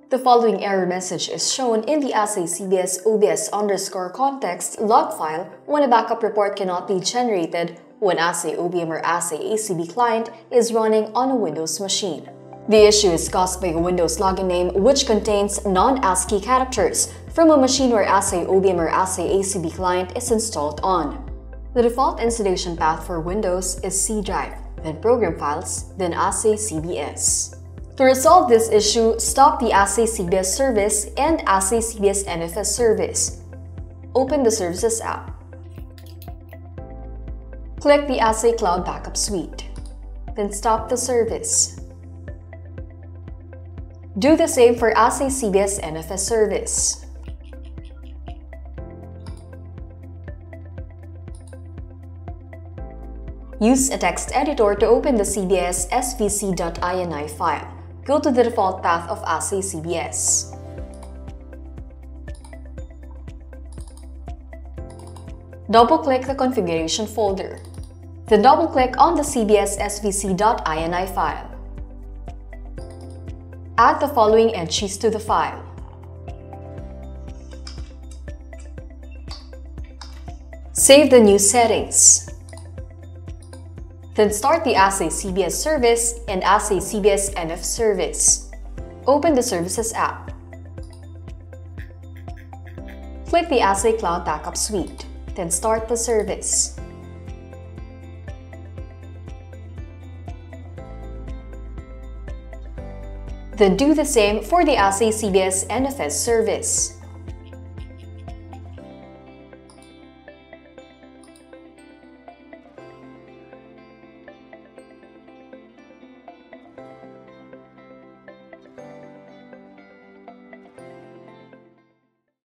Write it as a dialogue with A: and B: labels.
A: The following error message is shown in the Ahsay CBS OBS_context log file when a backup report cannot be generated when Ahsay OBM or Ahsay ACB client is running on a Windows machine. The issue is caused by a Windows login name which contains non-ASCII characters from a machine where Ahsay OBM or Ahsay ACB client is installed on. The default installation path for Windows is C drive, then Program Files, then Ahsay CBS. To resolve this issue, stop the Ahsay CBS service and Ahsay CBS NFS service. Open the Services app. Click the Ahsay Cloud Backup Suite. Then stop the service. Do the same for Ahsay CBS NFS service. Use a text editor to open the CBS svc.ini file. Go to the default path of Ahsay CBS. Double-click the configuration folder. Then double-click on the CBS svc.ini file. Add the following entries to the file. Save the new settings. Then start the Ahsay CBS service and Ahsay CBS NF service. Open the Services app. Click the Ahsay Cloud Backup Suite, then start the service. Then do the same for the Ahsay CBS NFS service.